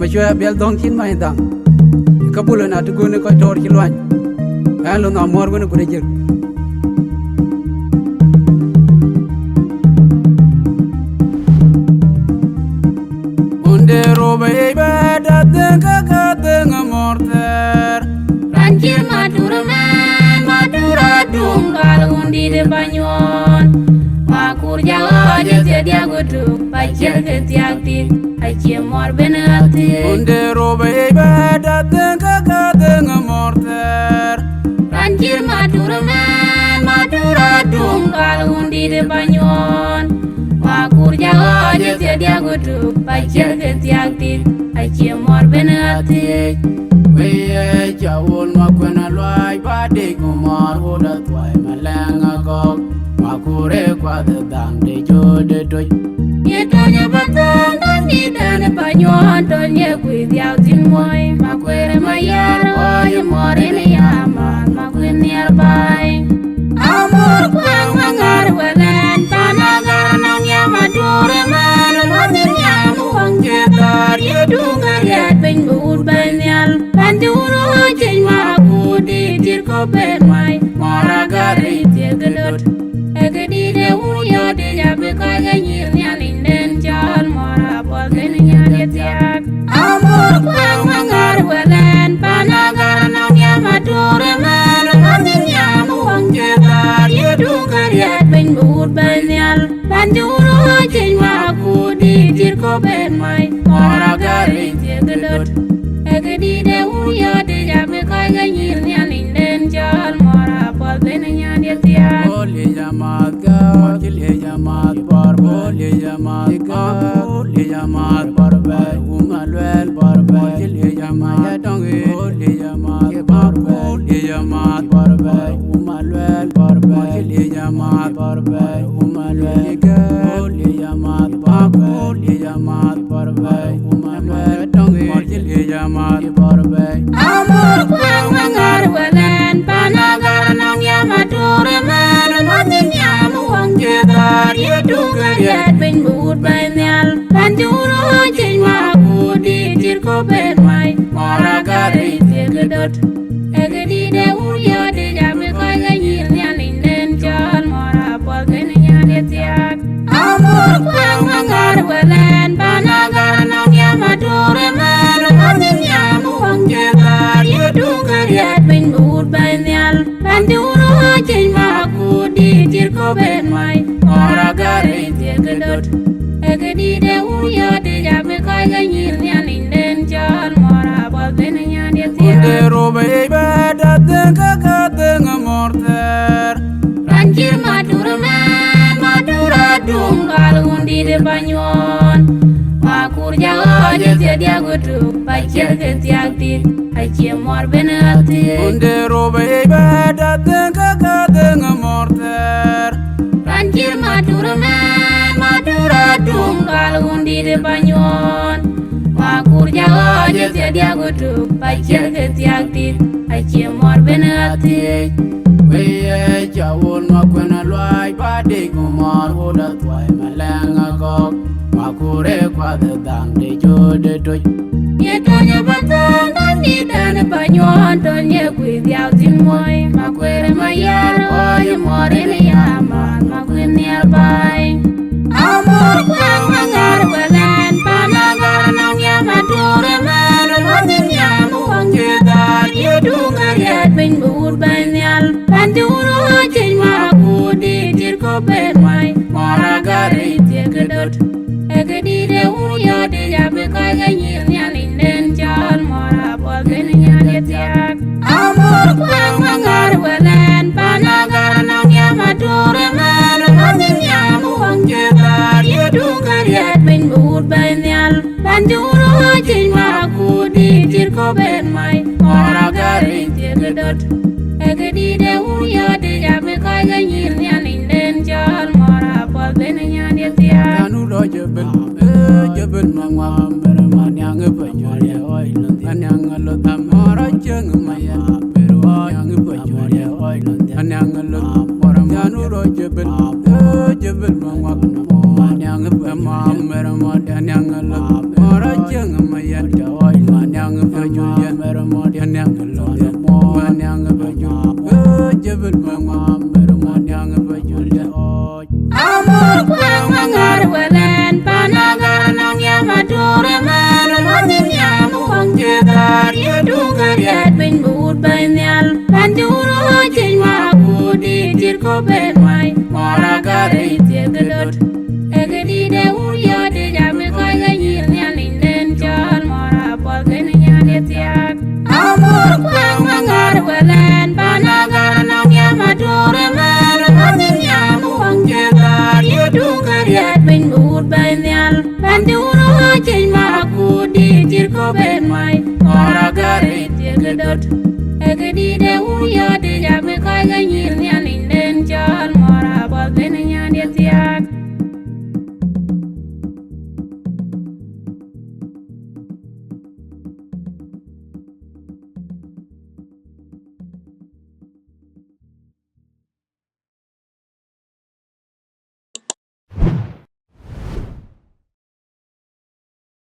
Macam biar dong kin main dang. Kabulan atu guna kau tor kiluan. Kalau nak mor guna guna jer. Undero bayi kat dengan morter. Ranjir maduraman madura dunggal undi de banyon. Makur jawa jadi aku tu pacar ketiak ti aci mor benati. Undero bayi kat dengan morter. Ranjir maduraman madura dunggal undi de banyon. Makur jawa jadi aku tu pacar ketiak ti aci mor benati. Weye jawul makuna loy badi kumar hoda toy malanga gog makure kwada dang de jode doy. Yetonya batang dan di dana banyon donye kui diau tin moy makwere mayar oye more ne yaman makwin nearby. Amor kwang mangar welen panagar nang yamadure man wanin yamu wang jetar yedungar yat ben bud banyal panduro jen maku di tirko ben mai maragari tegedot egedi de uyo de jabe kaya nyir nyalin den jan mara bolden nyale tiak. Amor kwang mangar welen panagar nang yamadure man wanin yamu wang jetar yedungar yat ben bud banyal panduro jen maku di tirko ben mai maragari tegedot egedi de uyo de jabe kaya nyir nyalin den jan mara bolden nyale tiak. Ole jamat ga ole jamat barbo ole jamat ga ole jamat barbe umalwel barbe ole jamat donge ole jamat barbe ole jamat barbe umalwel barbe ole jamat barbe umalwel ga ole jamat barbe ole jamat barbe umalwel donge ole jamat barbe. Amor kwang mangar welen panagar nang yamadure man wanin yamu wang jetar yedungar yat ben bud banyal panduro jen maku di tirko ben mai maragari tegedot egedi de uyo de jabe kaya nyir nyalin den jan mara bolden nyale tiak. Amor kwang mangar welen panagar nang yamadure man wanin yamu wang jetar yedungar yat ben bud banyal panduro jen maku di tirko ben mai maragari tegedot egedi de uyo de jabe kaya nyir nyalin den jan mara bolden nyale tiak. Undero bayi kat dengan morter. Ranjir maduraman madura dunggal undi de banyon. Makur jawa jadi aku tu pacar ketiak ti aci mor benati. Undero bayi kat dengan morter. Ranjir maduraman madura dunggal undi de banyon. Makur jawa jadi aku tu pacar ketiak ti aci mor benati. Weye jawul makuna loy badi kumar hoda toy malanga gog makure kwada dang de jode doy. Yetonya batang dan di dana banyon donye kui diau tin moy makwere mayar oye more ne yaman makwin nearby. Amor kwang mangar welen panagar nang yamadure man wanin yamu wang jetar yedungar yat ben bud banyal panduro jen maku di tirko ben mai maragari tegedot egedi de uyo de jabe kaya nyir nyalin den jan mara bolden nyale tiak. Amor kwang mangar welen panagar nang yamadure man wanin yamu wang jetar yedungar yat ben bud banyal panduro jen maku di tirko ben mai maragari tegedot egedi de uyo de jabe kaya nyir nyalin den jan mara bolden nyale tiak. Anu lo jebel mangwa berman yang bajur ya oi lan yang lo tamara jeng maya beru yang bajur ya oi lan yang lo orang anu lo jebel mangwa yang berman berman yang lo tamara jeng maya bil mama merman yang bajulya oj Amor kwang mangar welen panagar nang ya madure man manin ya muang jedar ya dugar ya bin bud banyal panjuro jin ma budi jir ko ben mai mara gare tegedot egedi de ulya de jame kai ganyir nyalin den chal mara pol gen nyane tiak Amor kwang mangar welen panagar nang ya madure man manin ya muang jedar ya dugar ya bin bud banyal panjuro jin ma budi jir ko ben mai mara gare tegedot